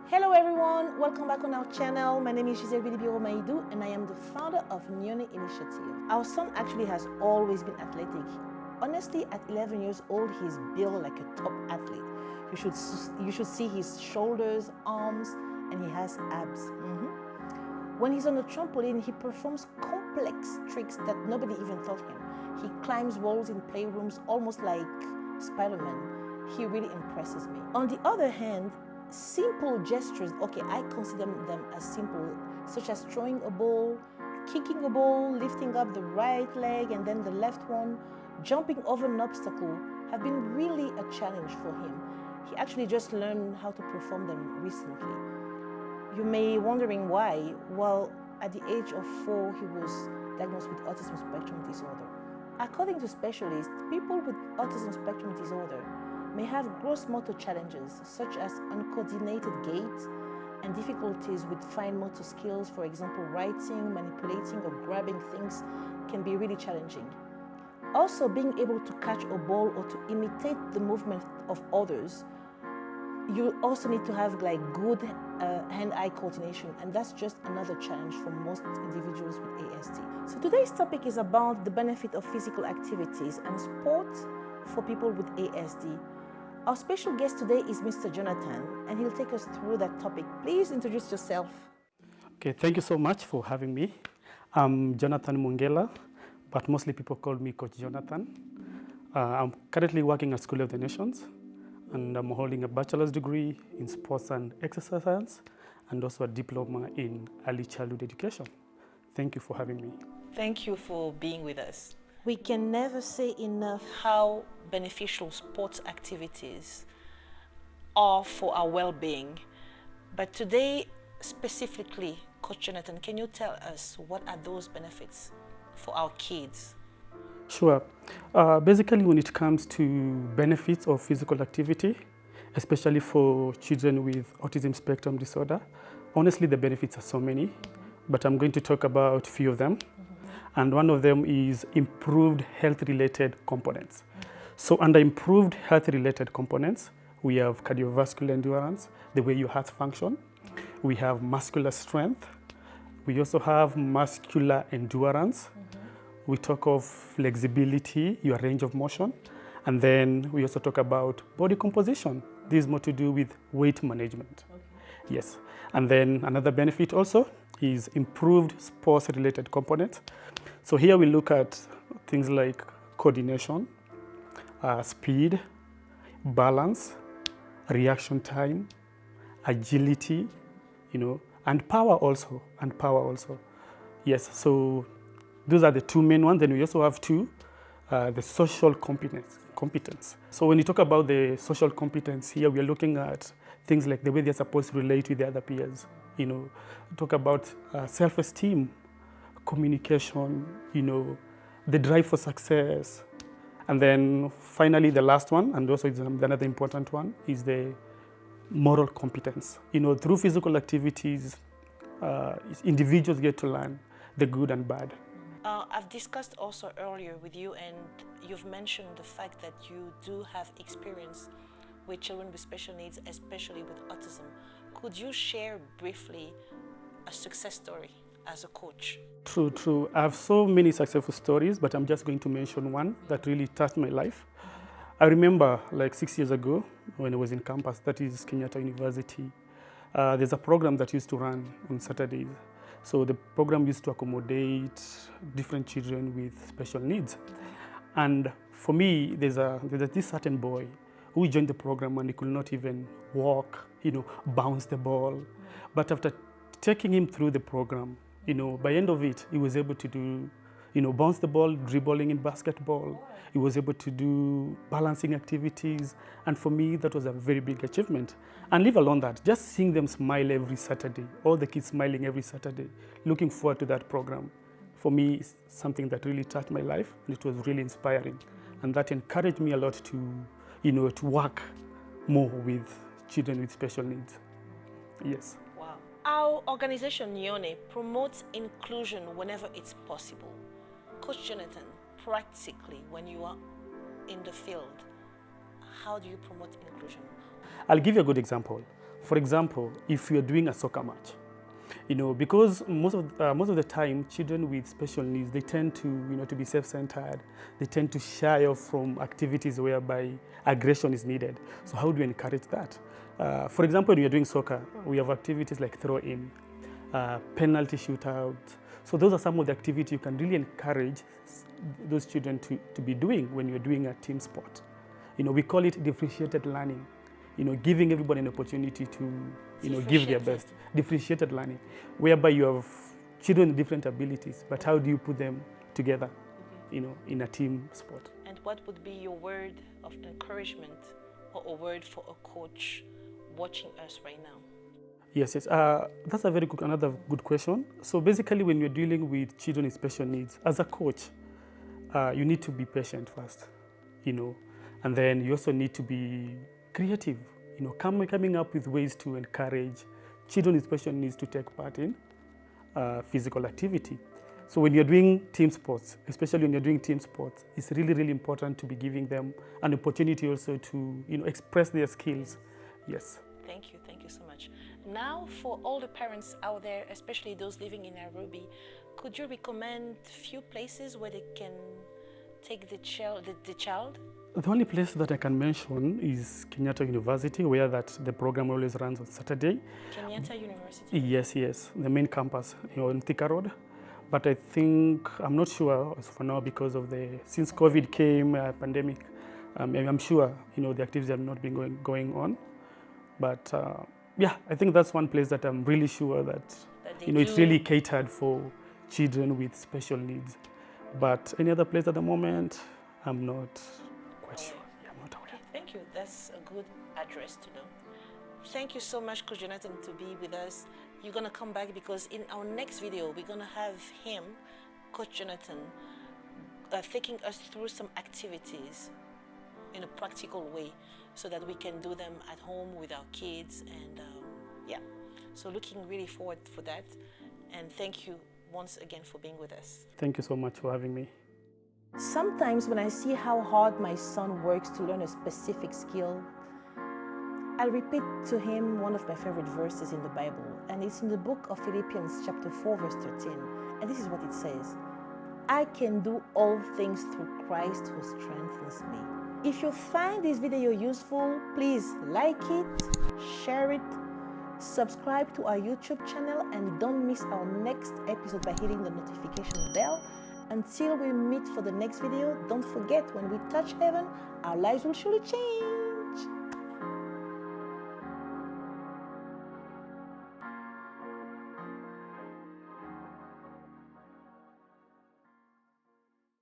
Hello everyone, welcome back on our channel. My name is Giselle Bilibiro Maïdou and I am the founder of Nyone Initiative. Our son actually has always been athletic. Honestly, at 11 years old, he's built like a top athlete. You should see his shoulders, arms, and he has abs. When he's on the trampoline, he performs complex tricks that nobody even taught him. He climbs walls in playrooms almost like Spider-Man. He really impresses me. On the other hand, simple gestures, okay, I consider them as simple, such as throwing a ball, kicking a ball, lifting up the right leg and then the left one, jumping over an obstacle, have been really a challenge for him. He actually just learned how to perform them recently. You may be wondering why. Well, at the age of 4, he was diagnosed with autism spectrum disorder. According to specialists, people with autism spectrum disorder may have gross motor challenges such as uncoordinated gait and difficulties with fine motor skills. For example, writing, manipulating, or grabbing things can be really challenging. Also, being able to catch a ball or to imitate the movement of others, you also need to have like good hand-eye coordination, and that's just another challenge for most individuals with ASD. So today's topic is about the benefit of physical activities and sports for people with ASD. Our special guest today is Mr. Jonathan, and he'll take us through that topic. Please introduce yourself. Okay, thank you so much for having me. I'm Jonathan Mungela, but mostly people call me Coach Jonathan. I'm currently working at School of the Nations, and I'm holding a bachelor's degree in sports and exercise science, and also a diploma in early childhood education. Thank you for having me. Thank you for being with us. We can never say enough how beneficial sports activities are for our well-being. But today, specifically, Coach Jonathan, can you tell us what are those benefits for our kids? Sure. Basically, when it comes to benefits of physical activity, especially for children with autism spectrum disorder, honestly, the benefits are so many, but I'm going to talk about a few of them. And one of them is improved health-related components. So under improved health-related components, we have cardiovascular endurance, the way your heart function. We have muscular strength. We also have muscular endurance. We talk of flexibility, your range of motion. And then we also talk about body composition. This is more to do with weight management. Okay. Yes. And then another benefit also is improved sports-related components. So here we look at things like coordination, speed, balance, reaction time, agility, and power also. Yes, so those are the two main ones. Then we also have the social competence. So when you talk about the social competence here, we are looking at things like the way they're supposed to relate with the other peers. Talk about self-esteem, communication, the drive for success. And then finally, the last one, and also it's another important one, is the moral competence. Through physical activities, individuals get to learn the good and bad. I've discussed also earlier with you, and you've mentioned the fact that you do have experience with children with special needs, especially with autism. Could you share briefly a success story as a coach? True. I have so many successful stories, but I'm just going to mention one that really touched my life. I remember like 6 years ago when I was in campus, that is Kenyatta University. There's a program that used to run on Saturdays. So the program used to accommodate different children with special needs. And for me, there's this certain boy who joined the program and he could not even walk, bounce the ball. But after taking him through the program, by end of it, he was able to do, bounce the ball, dribbling in basketball. He was able to do balancing activities. And for me, that was a very big achievement. And leave alone that, just seeing them smile every Saturday, all the kids smiling every Saturday, looking forward to that program, for me, is something that really touched my life, and it was really inspiring. And that encouraged me a lot to work more with children with special needs. Yes. Wow. Our organization, Nyone, promotes inclusion whenever it's possible. Coach Jonathan, practically, when you are in the field, how do you promote inclusion? I'll give you a good example. For example, if you're doing a soccer match, because most of the time, children with special needs, they tend to, to be self-centered. They tend to shy off from activities whereby aggression is needed. So how do you encourage that? For example, when you're doing soccer, we have activities like throw-in, penalty shootout. So those are some of the activities you can really encourage those children to be doing when you're doing a team sport. We call it differentiated learning. Giving everybody an opportunity to, give their best. Differentiated learning, whereby you have children with different abilities, but how do you put them together, in a team sport? And what would be your word of encouragement or a word for a coach watching us right now? Yes. That's another good question. So basically, when you're dealing with children with special needs, as a coach, you need to be patient first, and then you also need to be creative, coming up with ways to encourage children with special needs to take part in physical activity. So when you're doing team sports, especially when you're doing team sports, it's really, really important to be giving them an opportunity also to, express their skills. Yes. Thank you so much. Now, for all the parents out there, especially those living in Nairobi, could you recommend few places where they can take the child? The only place that I can mention is Kenyatta University, where the program always runs on Saturday. Kenyatta University? Yes, the main campus, on Thika Road. But I think, I'm not sure as for now because of since COVID came, pandemic, I'm sure, the activities have not been going on. But I think that's one place that I'm really sure that it's really catered for children with special needs. But any other place at the moment, I'm not quite sure. Yeah, I'm not aware. Okay, thank you. That's a good address to know. Thank you so much, Coach Jonathan, to be with us. You're going to come back because in our next video, we're going to have him, Coach Jonathan, taking us through some activities in a practical way so that we can do them at home with our kids. And so looking really forward for that. And thank you once again for being with us. Thank you so much for having me. Sometimes when I see how hard my son works to learn a specific skill, I'll repeat to him one of my favorite verses in the Bible, and it's in the book of Philippians chapter 4 verse 13, and this is what it says: I can do all things through Christ who strengthens me. If you find this video useful, please like it, share it, subscribe to our YouTube channel, and don't miss our next episode by hitting the notification bell. Until we meet for the next video, don't forget, when we touch heaven, our lives will surely change.